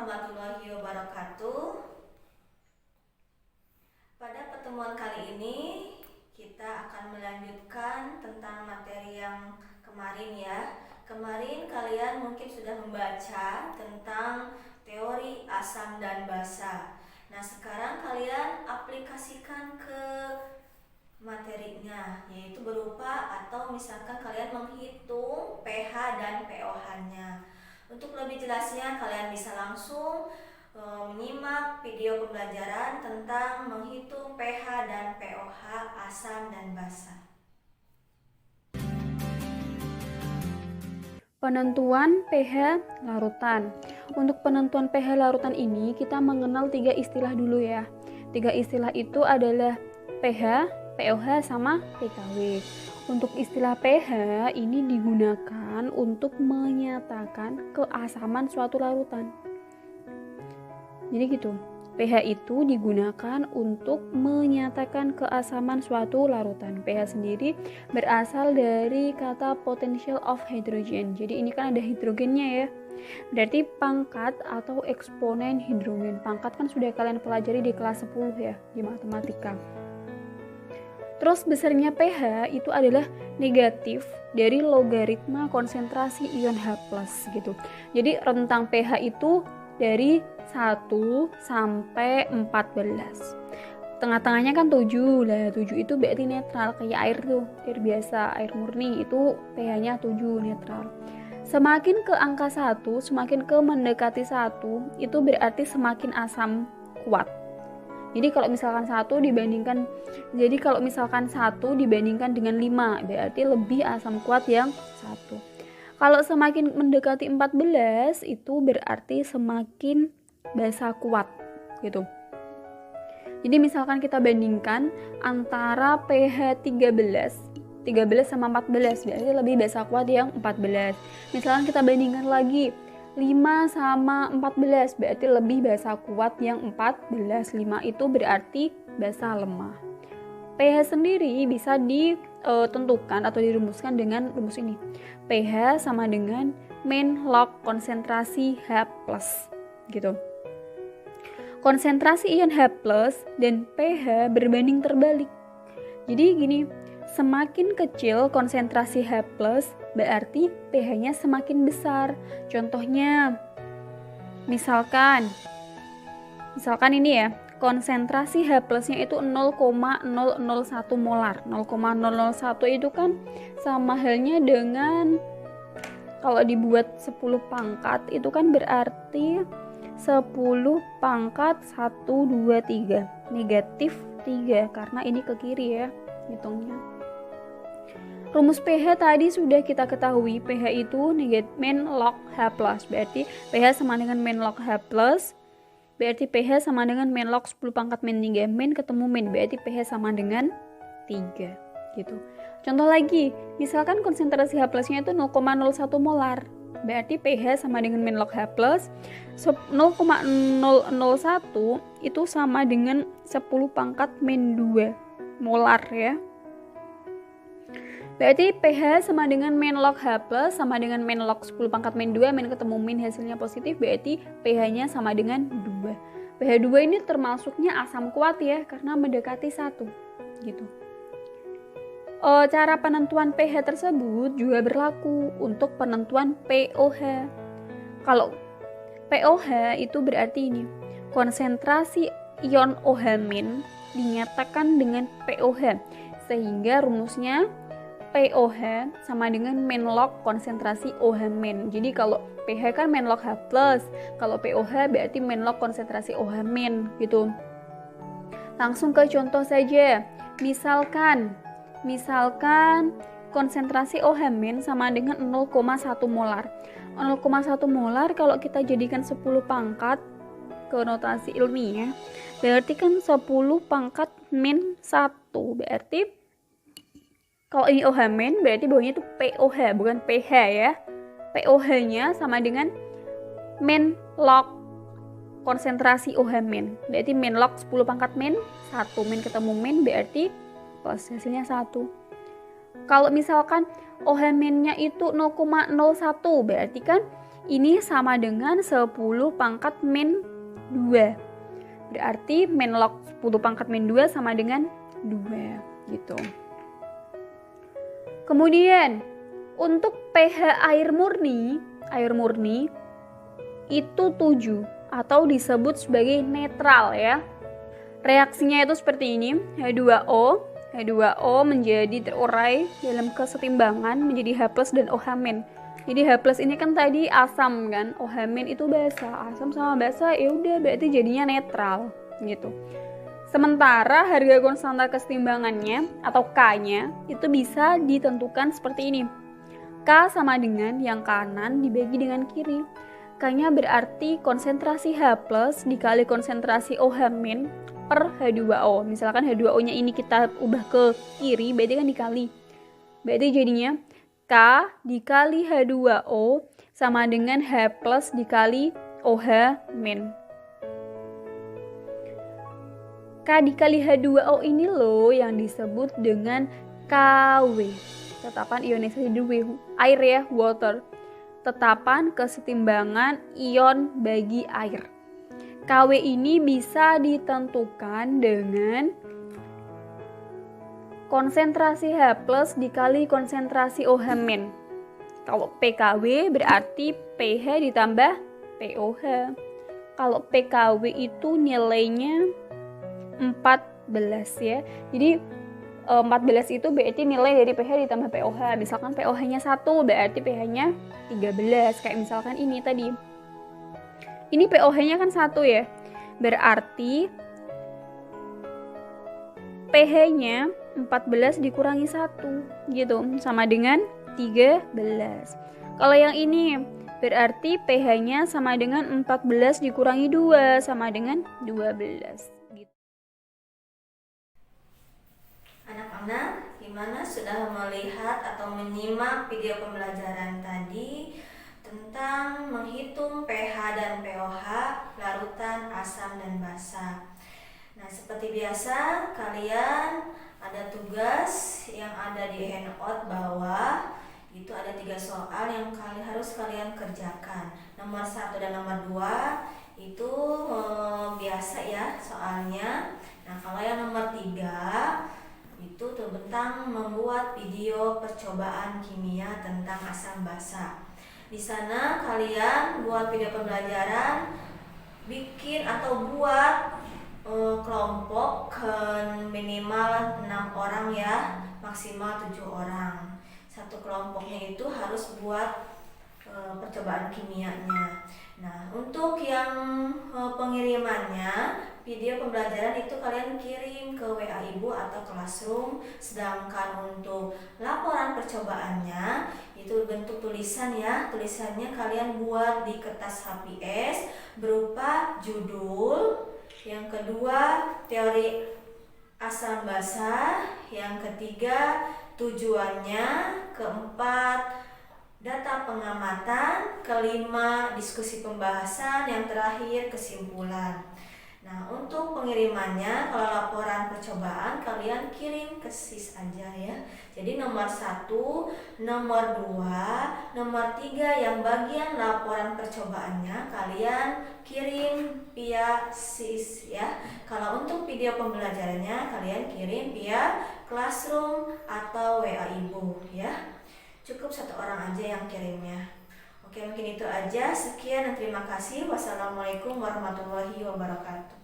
warahmatullahi wabarakatuh. Pada pertemuan kali ini kita akan melanjutkan tentang materi yang kemarin ya. Kemarin kalian mungkin sudah membaca tentang teori asam dan basa. Nah, sekarang kalian aplikasikan ke materinya, yaitu berupa atau misalkan kalian menghitung pH dan pOH-nya. Untuk lebih jelasnya kalian bisa langsung menyimak video pembelajaran tentang menghitung pH dan pOH asam dan basa. Penentuan pH larutan. Untuk penentuan pH larutan ini kita mengenal 3 istilah dulu ya. 3 istilah itu adalah pH, pOH, sama pKw. Untuk istilah pH ini digunakan untuk menyatakan keasaman suatu larutan. Jadi gitu. pH itu digunakan untuk menyatakan keasaman suatu larutan. pH sendiri berasal dari kata potential of hydrogen. Jadi ini kan ada hidrogennya ya. Berarti pangkat atau eksponen hidrogen. Pangkat kan sudah kalian pelajari di kelas 10 ya, di matematika. Terus besarnya pH itu adalah negatif dari logaritma konsentrasi ion H+ gitu. Jadi rentang pH itu dari 1 sampai 14. Tengah-tengahnya kan 7. Lah 7 itu berarti netral, kayak air tuh, air biasa, air murni itu pH-nya 7 netral. Semakin ke angka 1, semakin ke mendekati 1, itu berarti semakin asam kuat. Jadi kalau misalkan 1 dibandingkan dengan 5, berarti lebih asam kuat yang 1. Kalau semakin mendekati 14, itu berarti semakin basa kuat gitu. Jadi misalkan kita bandingkan antara pH 13 sama 14, berarti lebih basa kuat yang 14. Misalkan kita bandingkan lagi 5 sama 14, berarti lebih basa kuat yang 14. 5 itu berarti basa lemah. pH sendiri bisa ditentukan atau dirumuskan dengan rumus ini. pH sama dengan min log konsentrasi H+, gitu. Konsentrasi ion H+ dan pH berbanding terbalik. Jadi gini, semakin kecil konsentrasi H+, berarti pH-nya semakin besar. Contohnya, misalkan ini ya, konsentrasi H+-nya itu 0,001 molar. 0,001 itu kan sama halnya dengan, kalau dibuat 10 pangkat, itu kan berarti 10 pangkat 1, 2, 3. Negatif 3, karena ini ke kiri ya, hitungnya. Rumus pH tadi sudah kita ketahui, pH itu min log H+, berarti pH sama dengan min log H+, berarti pH sama dengan min log 10 pangkat min 3, min ketemu min, berarti pH sama dengan 3, gitu. Contoh lagi, misalkan konsentrasi H+-nya itu 0,01 molar, berarti pH sama dengan min log H+, 0,001 itu sama dengan 10 pangkat min 2 molar ya. Berarti pH sama dengan min log H+ sama dengan min log 10 pangkat min 2, min ketemu min hasilnya positif, berarti pH-nya sama dengan 2. pH 2 ini termasuknya asam kuat ya, karena mendekati 1 gitu. Cara penentuan pH tersebut juga berlaku untuk penentuan pOH. Kalau pOH itu berarti ini, konsentrasi ion OH- dinyatakan dengan pOH, sehingga rumusnya pOH sama dengan min log konsentrasi OH-. Jadi kalau pH kan min log H+, kalau pOH berarti min log konsentrasi OH- gitu. Langsung ke contoh saja. Misalkan konsentrasi OH- sama dengan 0,1 molar. 0,1 molar kalau kita jadikan 10 pangkat ke notasi ilmiah, berarti kan 10 pangkat min 1, berarti kalau ini OH- berarti bawahnya itu pOH, bukan pH ya. pOH-nya sama dengan min log konsentrasi OH-, berarti min log 10 pangkat min 1, min ketemu min berarti plus hasilnya 1. Kalau misalkan OH-nya itu 0,01, berarti kan Ini sama dengan 10 pangkat min 2. Berarti min log 10 pangkat min 2 sama dengan 2 gitu. Kemudian untuk pH air murni itu 7 atau disebut sebagai netral ya. Reaksinya itu seperti ini, H2O menjadi terurai dalam kesetimbangan menjadi H+ dan OH-. Jadi H+ ini kan tadi asam kan, OH- itu basa. Asam sama basa ya udah berarti jadinya netral gitu. Sementara harga konstanta kesetimbangannya atau K-nya itu bisa ditentukan seperti ini. K sama dengan yang kanan dibagi dengan kiri. K-nya berarti konsentrasi H+ dikali konsentrasi OH- per H2O. Misalkan H2O-nya ini kita ubah ke kiri, berarti kan dikali. Berarti jadinya K dikali H2O sama dengan H+ dikali OH-. K dikali H2O ini loh yang disebut dengan KW. Tetapan ionisasi air ya, water. Tetapan kesetimbangan ion bagi air. KW ini bisa ditentukan dengan konsentrasi H+ dikali konsentrasi OH-. Kalau PKW berarti pH ditambah POH. Kalau PKW itu nilainya 14 ya. Jadi 14 itu berarti nilai dari pH ditambah POH. Misalkan POH-nya 1 berarti pH-nya 13. Kayak misalkan ini tadi. Ini POH-nya kan 1 ya. Berarti pH-nya 14 dikurangi 1 gitu. Sama dengan 13. Kalau yang ini berarti pH-nya sama dengan 14 dikurangi 2 sama dengan 12 gitu. Anak-anak, gimana sudah melihat atau menyimak video pembelajaran tadi tentang menghitung pH dan pOH larutan asam dan basa. Nah, seperti biasa kalian ada tugas yang ada di handout bawah. Itu ada 3 soal yang harus kalian kerjakan. Nomor 1 dan nomor 2 itu biasa ya soalnya. Nah, kalau yang nomor 3 itu tentang membuat video percobaan kimia tentang asam basa. Di sana kalian buat video pembelajaran, bikin atau buat kelompok minimal 6 orang ya, maksimal 7 orang. Satu kelompoknya itu harus buat percobaan kimianya. Nah, untuk yang pengirimannya video pembelajaran itu kalian kirim ke WA Ibu atau Classroom. Sedangkan untuk laporan percobaannya itu bentuk tulisan ya. Tulisannya kalian buat di kertas HPS berupa judul, yang kedua teori asam basa, yang ketiga tujuannya, keempat data pengamatan, kelima diskusi pembahasan, yang terakhir kesimpulan. Nah, untuk pengirimannya kalau laporan percobaan kalian kirim ke SIS aja ya. Jadi nomor 1, nomor 2, nomor 3 yang bagian laporan percobaannya kalian kirim via SIS ya. Kalau untuk video pembelajarannya kalian kirim via Classroom atau WA Ibu ya. Cukup 1 orang aja yang kirimnya. Oke, mungkin itu aja. Sekian dan terima kasih. Wassalamualaikum warahmatullahi wabarakatuh.